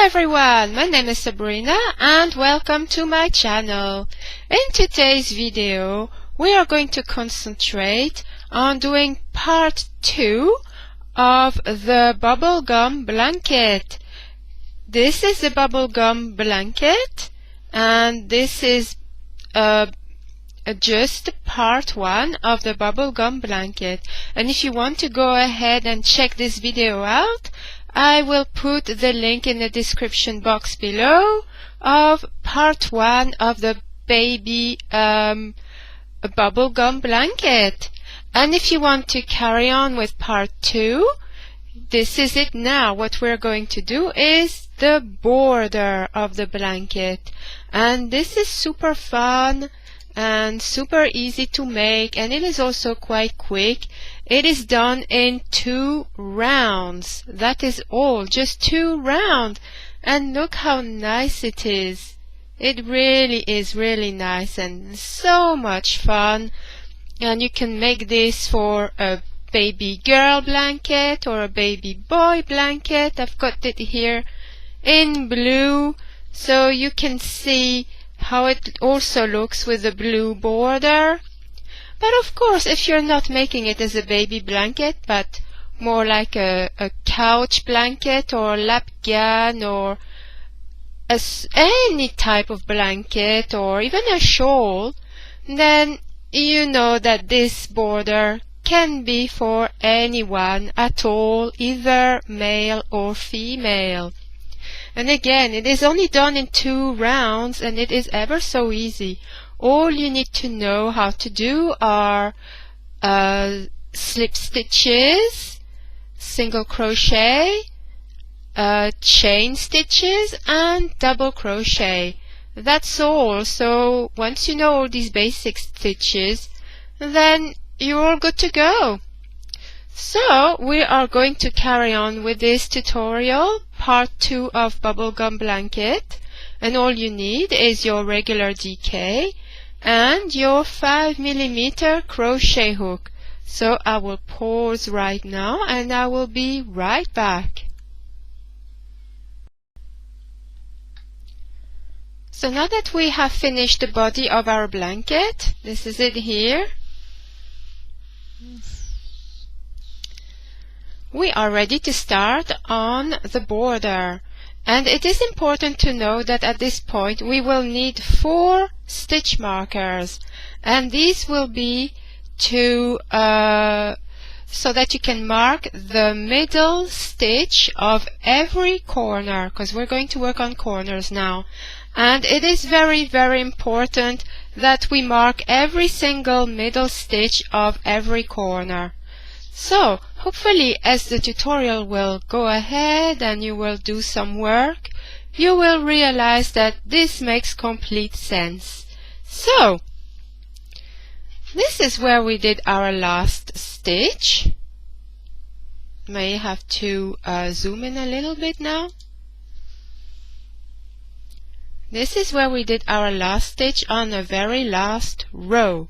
everyone, my name is Sabrina and welcome to my channel. In today's video we are going to concentrate on doing part 2 of the bubblegum blanket. This is the bubblegum blanket and this is just part 1 of the bubblegum blanket, and if you want to go ahead and check this video out, I will put the link in the description box below of part 1 of the baby bubblegum blanket. And if you want to carry on with part 2, this is it now. What we're going to do is the border of the blanket, and this is super fun and super easy to make, and it is also quite quick. It is done in 2 rounds. That is all, just 2 rounds, and look how nice it is. It really is really nice and so much fun. And you can make this for a baby girl blanket or a baby boy blanket. I've got it here in blue so you can see how it also looks with the blue border. But of course, if you're not making it as a baby blanket but more like a couch blanket or lapgan or any type of blanket or even a shawl, then you know that this border can be for anyone at all, either male or female. And again, it is only done in 2 rounds and it is ever so easy. All you need to know how to do are slip stitches, single crochet, chain stitches and double crochet. That's all. So once you know all these basic stitches, then you're all good to go. So we are going to carry on with this tutorial, part 2 of bubblegum blanket, and all you need is your regular DK and your 5mm crochet hook. So I will pause right now and I will be right back. So now that we have finished the body of our blanket, this is it here, we are ready to start on the border. And it is important to know that at this point we will need 4 stitch markers, and these will be to so that you can mark the middle stitch of every corner, because we're going to work on corners now. And it is very, very important that we mark every single middle stitch of every corner. So, hopefully as the tutorial will go ahead and you will do some work, you will realize that this makes complete sense. So, this is where we did our last stitch. May have to zoom in a little bit now. This is where we did our last stitch on the very last row.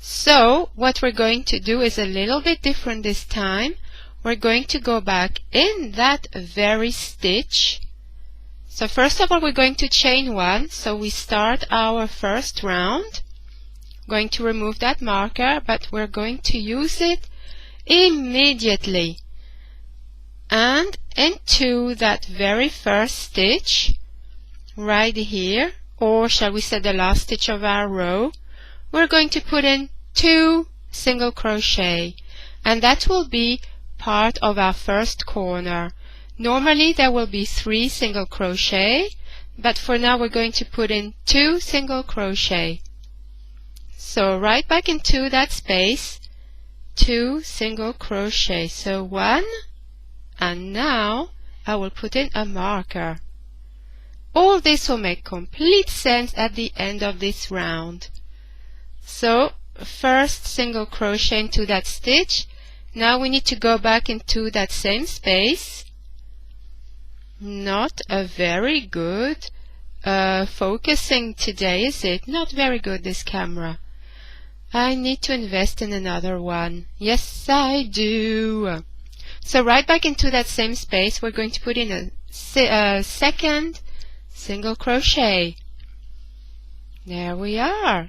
So what we're going to do is a little bit different this time. We're going to go back in that very stitch. So first of all we're going to chain 1, so we start our first round. Going to remove that marker, but we're going to use it immediately. And into that very first stitch, right here, or shall we say the last stitch of our row, we're going to put in 2 single crochet, and that will be part of our first corner. Normally there will be 3 single crochet, but for now we're going to put in 2 single crochet. So right back into that space, 2 single crochet. So 1, and now I will put in a marker. All this will make complete sense at the end of this round. So first single crochet into that stitch. Now we need to go back into that same space. Not a very good focusing today, is it? Not very good, this camera. I need to invest in another one. Yes, I do. So right back into that same space, we're going to put in a second single crochet. There we are.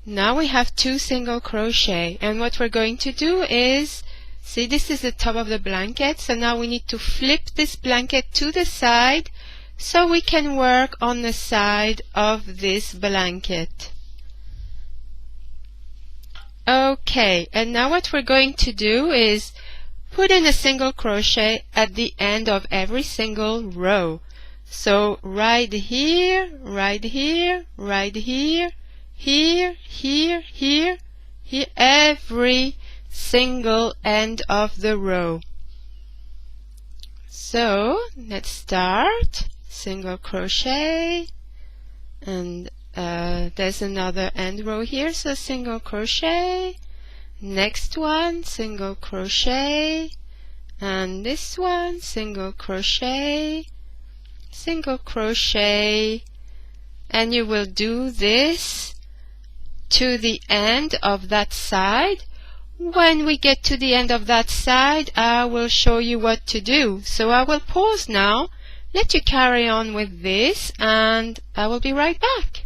Now we have 2 single crochet, and what we're going to do is, see, this is the top of the blanket, so now we need to flip this blanket to the side so we can work on the side of this blanket. Okay, and now what we're going to do is put in a single crochet at the end of every single row. So right here, right here, right here, here, here, here, here, every single end of the row. So let's start. Single crochet, and there's another end row here, so single crochet, next one single crochet, and this one single crochet, single crochet, and you will do this to the end of that side. When we get to the end of that side, I will show you what to do. So I will pause now, let you carry on with this, and I will be right back.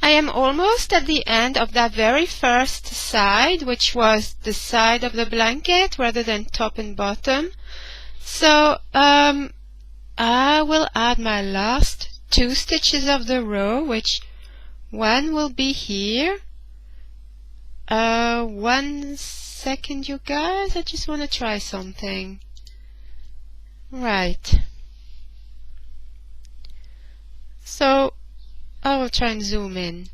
I am almost at the end of that very first side, which was the side of the blanket rather than top and bottom. So I will add my last 2 stitches of the row, which one will be here. 1 second, you guys, I just want to try something. Right. So I will try and zoom in.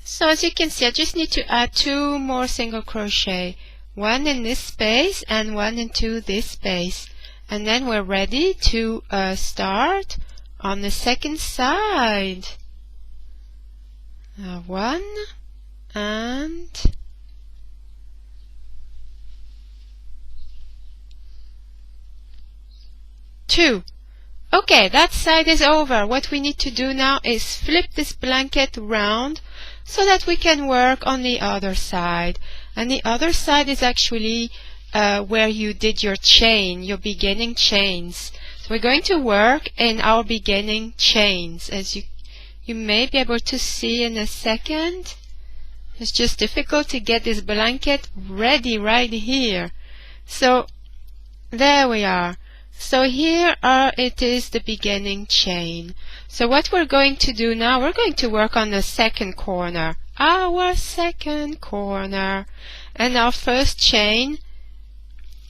So as you can see, I just need to add 2 more single crochet, one in this space and one into this space, and then we're ready to start on the second side. 1 and 2. Okay, that side is over. What we need to do now is flip this blanket round so that we can work on the other side. And the other side is actually where you did your chain, your beginning chains. So we're going to work in our beginning chains, as you may be able to see in a second. It's just difficult to get this blanket ready right here. So there we are. So here it is the beginning chain. So what we're going to do now, we're going to work on the second corner, our second corner. And our first chain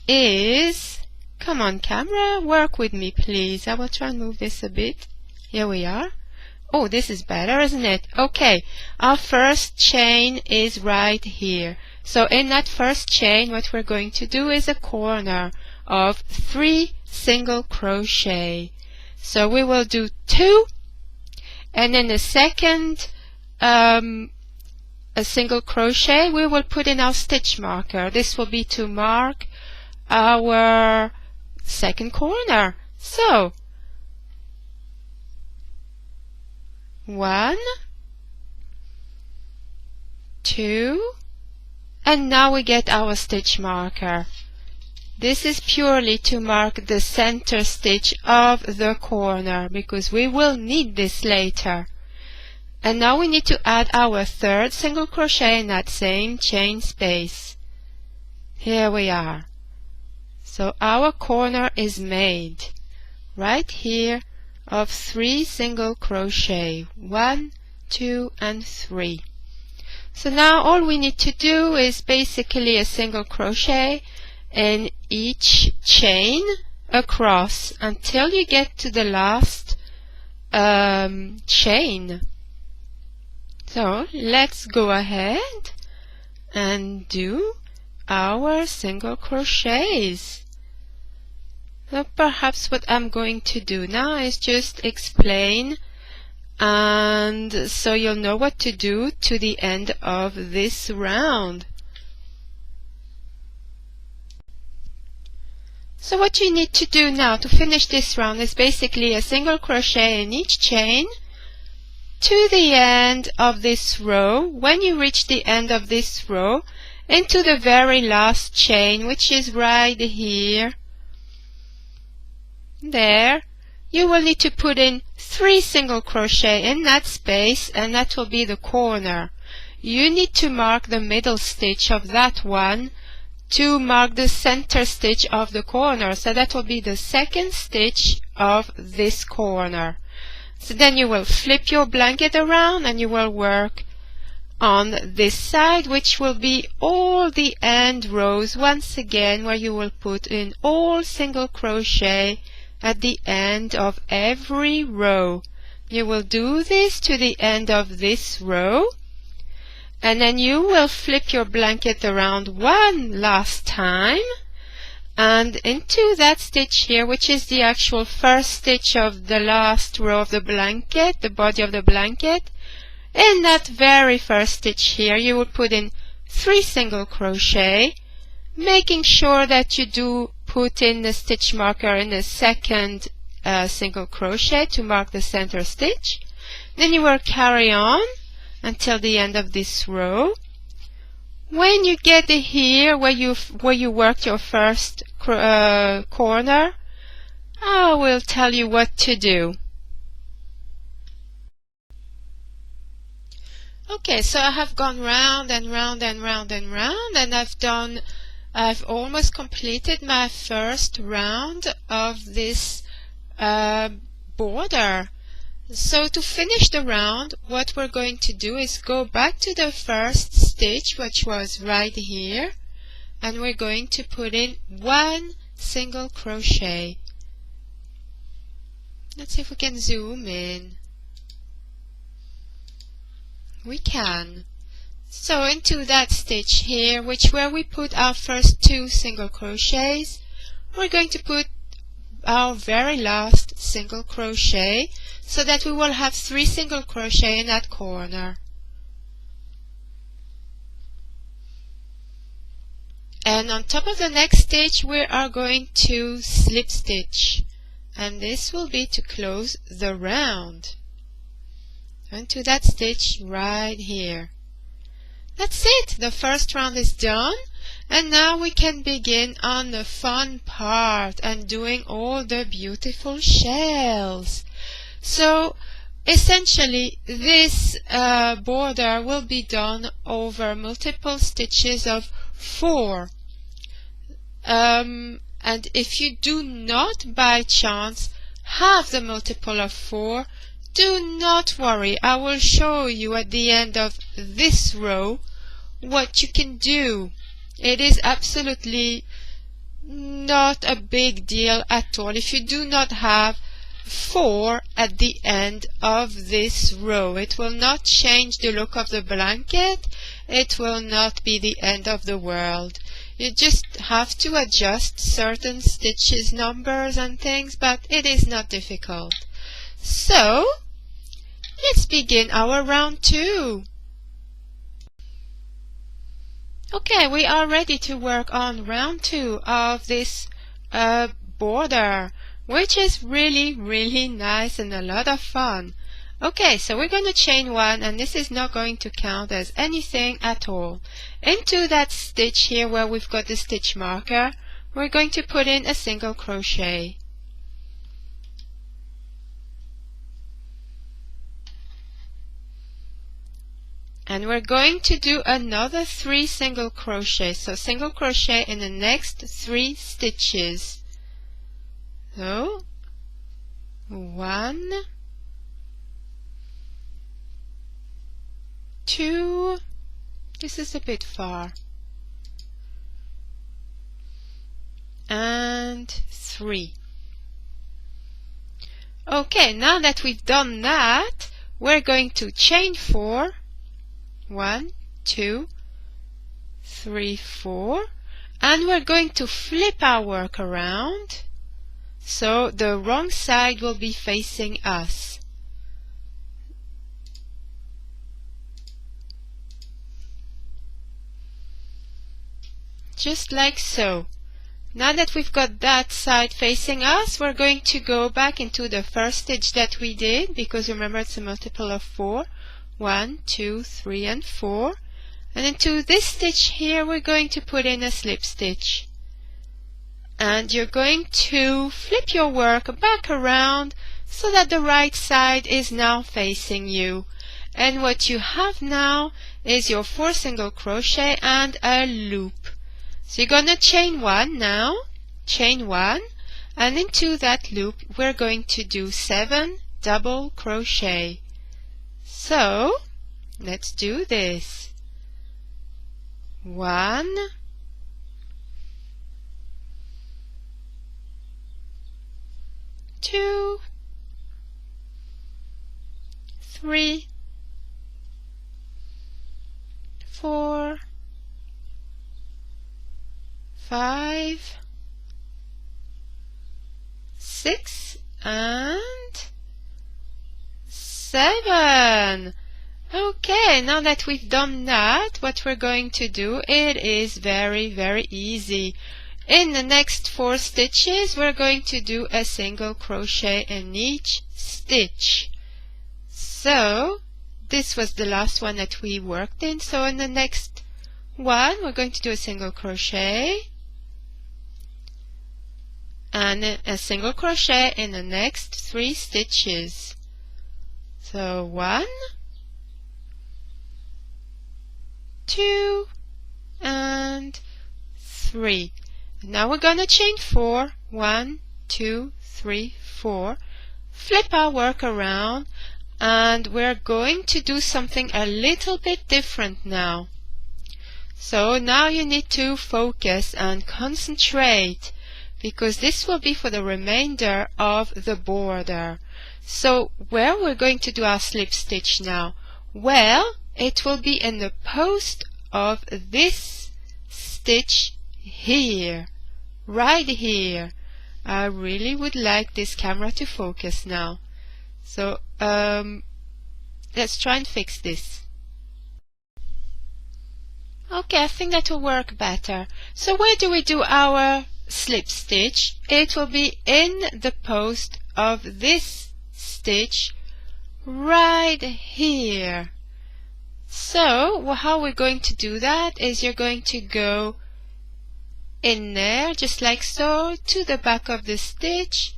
is, come on camera, work with me please. I will try and move this a bit. Here we are. Oh, this is better, isn't it? Okay, our first chain is right here. So in that first chain, what we're going to do is a corner of 3 single crochet. So we will do 2, and in the second a single crochet, we will put in our stitch marker. This will be to mark our second corner. So 1, 2, and now we get our stitch marker. This is purely to mark the center stitch of the corner, because we will need this later. And now we need to add our 3rd single crochet in that same chain space. Here we are. So our corner is made right here of 3 single crochet. 1, 2, and 3. So now all we need to do is basically a single crochet in each chain across until you get to the last chain. So let's go ahead and do our single crochets. So perhaps what I'm going to do now is just explain, and so you'll know what to do to the end of this round. So what you need to do now to finish this round is basically a single crochet in each chain, to the end of this row. When you reach the end of this row, into the very last chain, which is right here, there, you will need to put in 3 single crochet in that space, and that will be the corner. You need to mark the middle stitch of that one to mark the center stitch of the corner, so that will be the second stitch of this corner. So then you will flip your blanket around and you will work on this side, which will be all the end rows once again, where you will put in all single crochet at the end of every row. You will do this to the end of this row, and then you will flip your blanket around one last time and into that stitch here, which is the actual first stitch of the last row of the blanket, the body of the blanket. In that very first stitch here, you will put in 3 single crochet, making sure that you do put in the stitch marker in the second single crochet to mark the center stitch. Then you will carry on until the end of this row. When you get here where you worked your first corner, I will tell you what to do. Okay, so I have gone round and round and round and round, and I've almost completed my first round of this border. So to finish the round, what we're going to do is go back to the first stitch, which was right here, and we're going to put in 1 single crochet. Let's see if we can zoom in. We can. So into that stitch here, where we put our first 2 single crochets, we're going to put our very last single crochet, so that we will have 3 single crochet in that corner. And on top of the next stitch, we are going to slip stitch, and this will be to close the round. Into that stitch right here. That's it, the first round is done, and now we can begin on the fun part and doing all the beautiful shells. So essentially this border will be done over multiple stitches of 4. And if you do not by chance have the multiple of 4, do not worry. I will show you at the end of this row what you can do. It is absolutely not a big deal at all if you do not have 4 at the end of this row. It will not change the look of the blanket. It will not be the end of the world. You just have to adjust certain stitches, numbers and things, but it is not difficult. So let's begin our round 2. Okay, we are ready to work on round 2 of this border, which is really nice and a lot of fun. Okay, so we're going to chain 1, and this is not going to count as anything at all. Into that stitch here where we've got the stitch marker, we're going to put in a single crochet. And we're going to do another 3 single crochet. So single crochet in the next 3 stitches. So 1, 2, this is a bit far, and 3. Okay, now that we've done that, we're going to chain 4. 1, 2, 3, 4, and we're going to flip our work around so the wrong side will be facing us. Just like so. Now that we've got that side facing us, we're going to go back into the first stitch that we did, because remember it's a multiple of 4. 1, 2, 3, and 4. And into this stitch here we're going to put in a slip stitch. And you're going to flip your work back around so that the right side is now facing you. And what you have now is your 4 single crochet and a loop. So you're gonna chain 1 now, chain 1, and into that loop we're going to do 7 double crochet. So let's do this. 1, 2, 3, 4, 5, 6, and 7. Okay, now that we've done that, what we're going to do, it is very, very easy. In the next 4 stitches, we're going to do a single crochet in each stitch. So, this was the last one that we worked in. So in the next one, we're going to do a single crochet and a single crochet in the next 3 stitches. So 1, 2, and 3. Now we're gonna chain 4. 1, 2, 3, 4. Flip our work around, and we're going to do something a little bit different now. So now you need to focus and concentrate, because this will be for the remainder of the border. So where we're going to do our slip stitch now? Well, it will be in the post of this stitch here, right here. I really would like this camera to focus now. So let's try and fix this. Okay, I think that will work better. So where do we do our slip stitch? It will be in the post of this stitch right here. So how we're going to do that is you're going to go in there just like so to the back of the stitch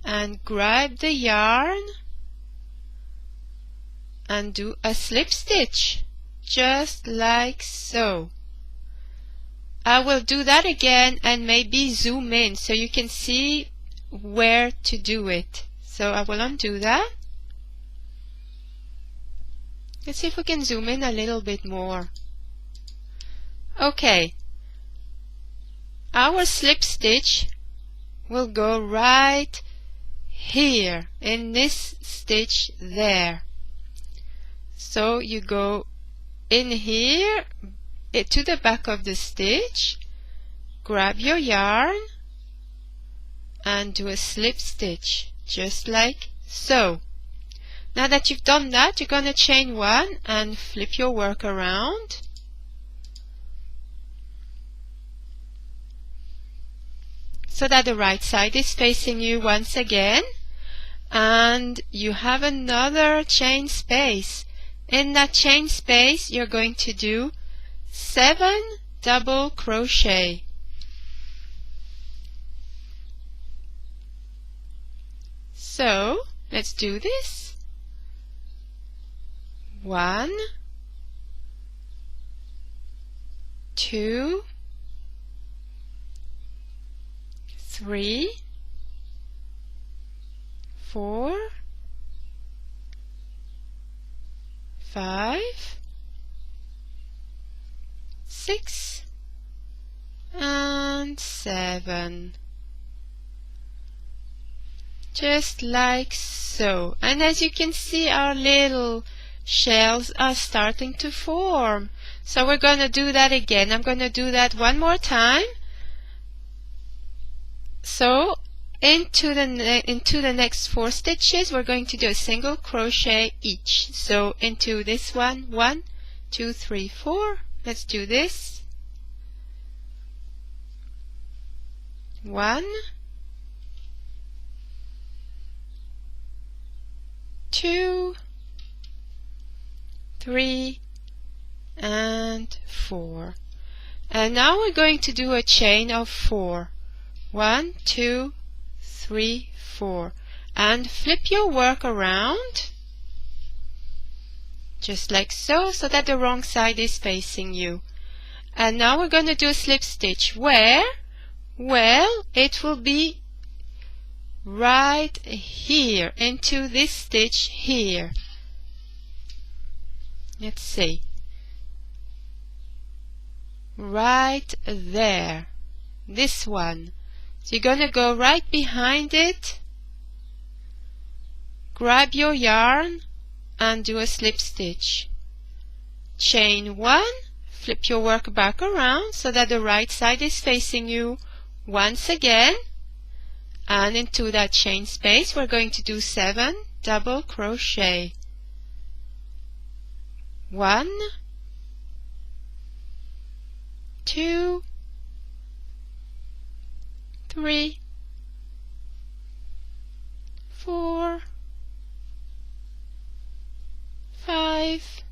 and grab the yarn and do a slip stitch just like so. I will do that again and maybe zoom in so you can see where to do it. So I will undo that. Let's see if we can zoom in a little bit more. Okay. Our slip stitch will go right here in this stitch there. So you go in here to the back of the stitch, grab your yarn and do a slip stitch just like so. Now that you've done that, you're going to chain 1 and flip your work around. So that the right side is facing you once again, and you have another chain space. In that chain space you're going to do 7 double crochet. So let's do this. 1, 2, 3, 4, 5, 6, and 7. Just like so. And as you can see, our little shells are starting to form. So we're going to do that again. I'm going to do that one more time. So into the next 4 stitches we're going to do a single crochet each. So into this one, 1, 2, 3, 4. Let's do this. 1, 2, 3, and 4. And now we're going to do a chain of 4. 1, 2, 3, 4. And flip your work around, just like so, so that the wrong side is facing you. And now we're going to do a slip stitch. Where? Well, it will be right here, into this stitch here. Let's see. Right there. This one. So you're going to go right behind it, grab your yarn, and do a slip stitch. Chain 1, flip your work back around so that the right side is facing you once again, and into that chain space we're going to do 7 double crochet. 1, 2, 3, 4, 5,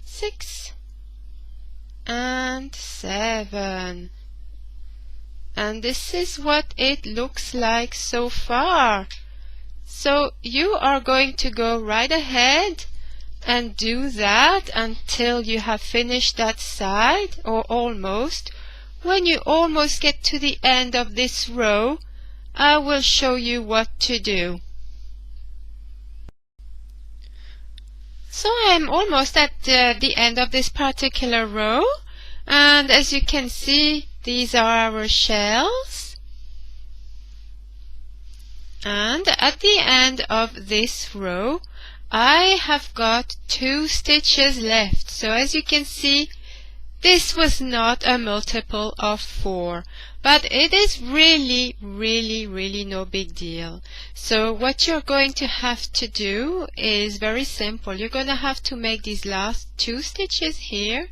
6, and 7. And this is what it looks like so far. So you are going to go right ahead and do that until you have finished that side, or almost. When you almost get to the end of this row, I will show you what to do. So I'm almost at the end of this particular row, and as you can see, these are our shells. And at the end of this row, I have got 2 stitches left. So as you can see, this was not a multiple of 4, but it is really no big deal. So what you're going to have to do is very simple. You're going to have to make these last 2 stitches here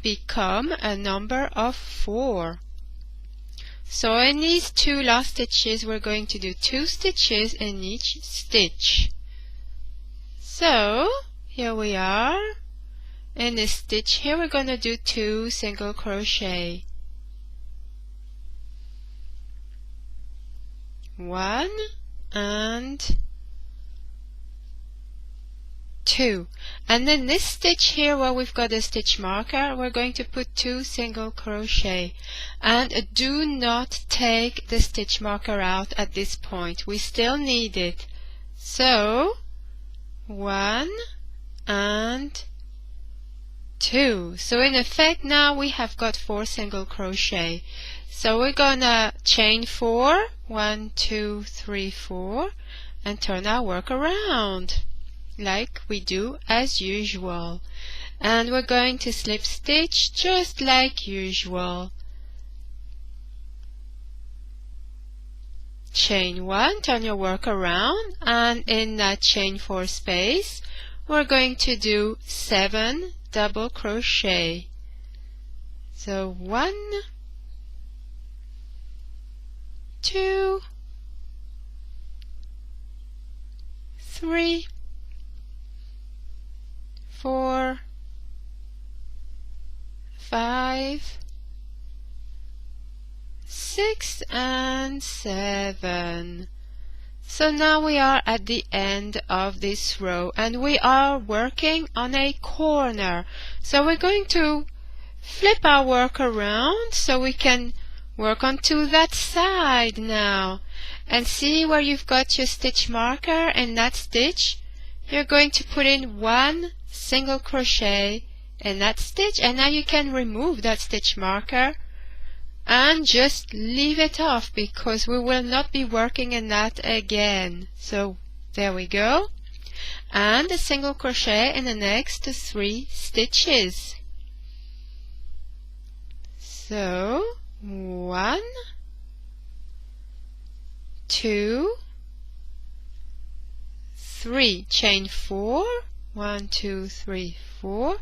become a number of 4. So in these 2 last stitches we're going to do 2 stitches in each stitch. So here we are. In this stitch here we're going to do 2 single crochet. 1 and 2. And in this stitch here where we've got a stitch marker, we're going to put 2 single crochet. And do not take the stitch marker out at this point. We still need it. So 1 and 2. So in effect now we have got 4 single crochet. So we're gonna chain 4, 1, 2, 3, 4, and turn our work around like we do as usual. And we're going to slip stitch just like usual. Chain 1, turn your work around, and in that chain 4 space we're going to do 7 double crochet. So 1, 2, 3, 4, 5, 6, and 7. So now we are at the end of this row, and we are working on a corner. So we're going to flip our work around so we can work onto that side now. And see where you've got your stitch marker in that stitch? You're going to put in 1 single crochet in that stitch, and now you can remove that stitch marker and just leave it off, because we will not be working in that again. So there we go. And a single crochet in the next 3 stitches. So 1, 2, 3, chain 4, 1, 2, 3, 4,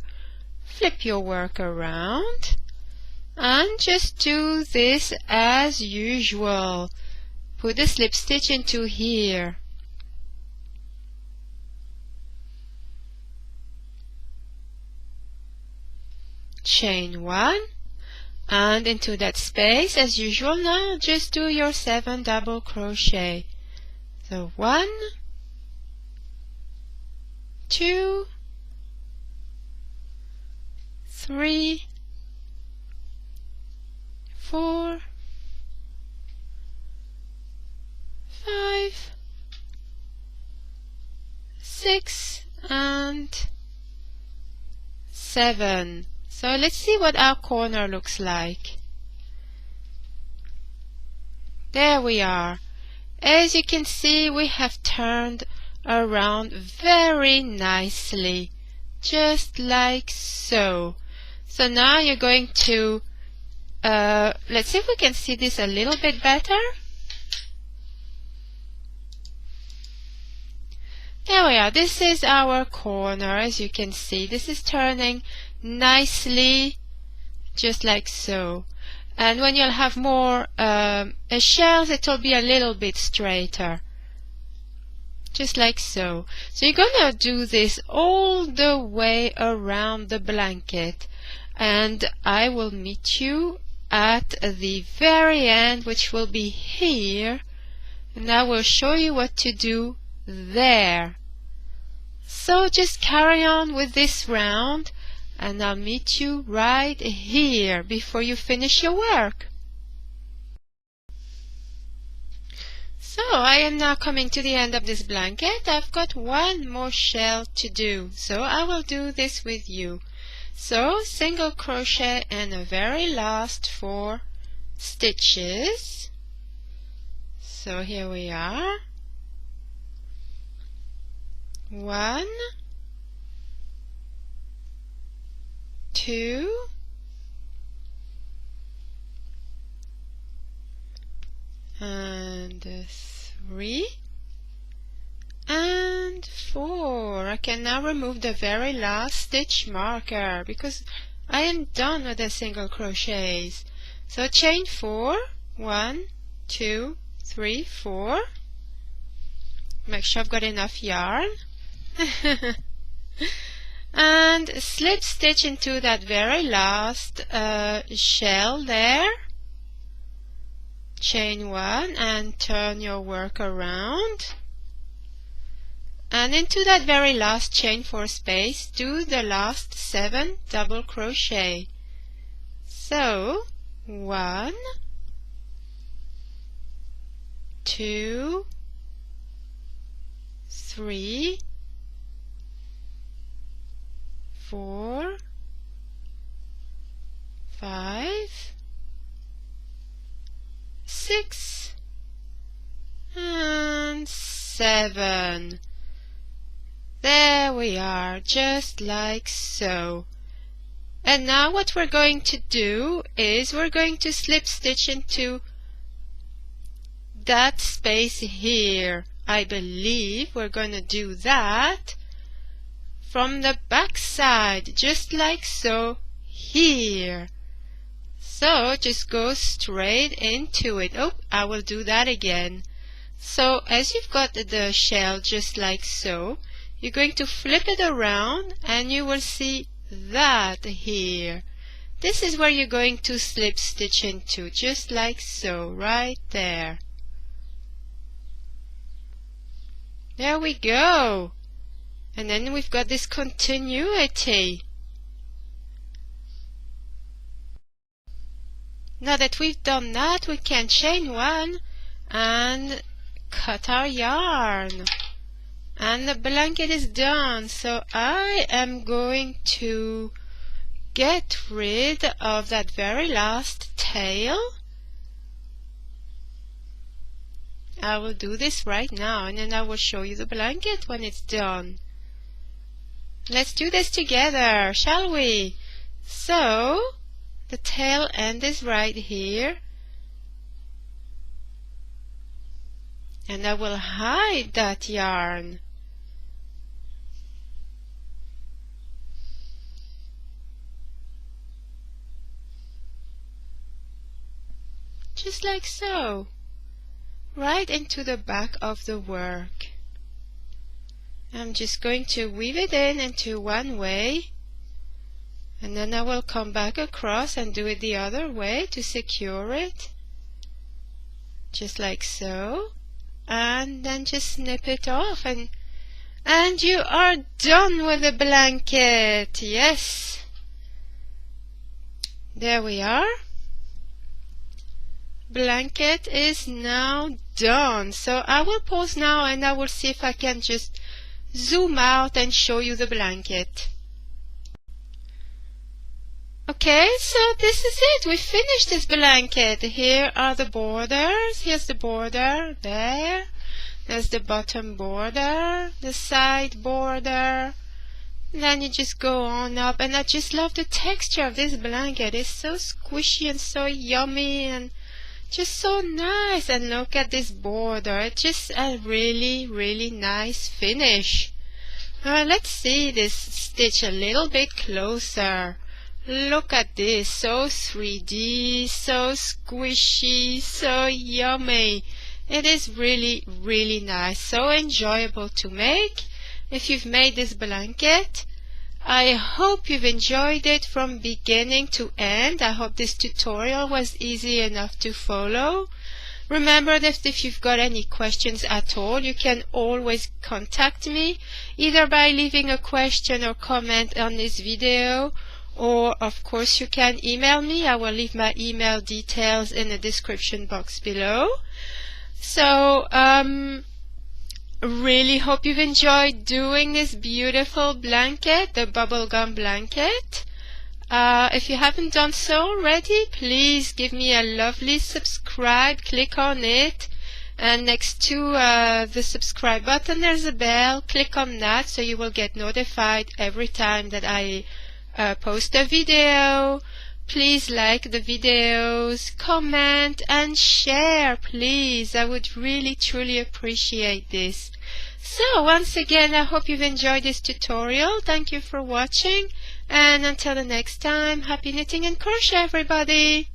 flip your work around, And just do this as usual. Put the slip stitch into here. Chain 1 and into that space as usual. Now just do your 7 double crochet. So 1, 2, 3, 4, 5, 6 and 7. So let's see what our corner looks like. There we are. As you can see, we have turned around very nicely, just like so. So now you're going to, let's see if we can see this a little bit better. There we are. This is our corner. As you can see, this is turning nicely, just like so. And when you'll have more shells, it will be a little bit straighter, just like so. So you're gonna do this all the way around the blanket, and I will meet you at the very end, which will be here, and I will show you what to do there. So just carry on with this round, and I'll meet you right here before you finish your work. So I am now coming to the end of this blanket. I've got one more shell to do, so I will do this with you. So single crochet in the very last 4 stitches. So here we are. 1, 2, and 3, and 4. I can now remove the very last stitch marker because I am done with the single crochets. So chain 4, 1, 2, 3, 4. Make sure I've got enough yarn. And slip stitch into that very last shell there. Chain 1 and turn your work around. And into that very last chain 4 space, do the last 7 double crochet. So 1, 2, 3, 4, 5, 6, and 7. There we are, just like so. And now what we're going to do is we're going to slip stitch into that space here. I believe we're going to do that from the back side, just like so here. So just go straight into it. Oh, I will do that again. So as you've got the shell just like so, you're going to flip it around and you will see that here. This is where you're going to slip stitch into, just like so, right there. There we go. And then we've got this continuity. Now that we've done that, we can chain 1 and cut our yarn. And the blanket is done. So I am going to get rid of that very last tail. I will do this right now, and then I will show you the blanket when it's done. Let's do this together, shall we? So the tail end is right here, and I will hide that yarn. just like so, right into the back of the work. I'm just going to weave it in into one way, and then I will come back across and do it the other way to secure it, just like so, and then just snip it off, and you are done with the blanket. Yes, there we are. Blanket is now done. So I will pause now and I will see if I can just zoom out and show you the blanket. Okay, so this is it. We finished this blanket. Here are the borders. Here's the border there. There's the bottom border, the side border. And then you just go on up, and I just love the texture of this blanket. It's so squishy and so yummy and just so nice. And look at this border. It's just a really, really nice finish. Let's see this stitch a little bit closer. Look at this, so 3D, so squishy, so yummy. It is really, really nice, so enjoyable to make. If you've made this blanket, I hope you've enjoyed it from beginning to end. I hope this tutorial was easy enough to follow. Remember that if you've got any questions at all, you can always contact me, either by leaving a question or comment on this video, or of course you can email me. I will leave my email details in the description box below. So really hope you've enjoyed doing this beautiful blanket, the bubblegum blanket. If you haven't done so already, please give me a lovely subscribe. Click on it, and next to the subscribe button there's a bell. Click on that so you will get notified every time that I post a video. Please like the videos, comment and share, please. I would really truly appreciate this. So once again, I hope you've enjoyed this tutorial. Thank you for watching, and until the next time, happy knitting and crochet, everybody!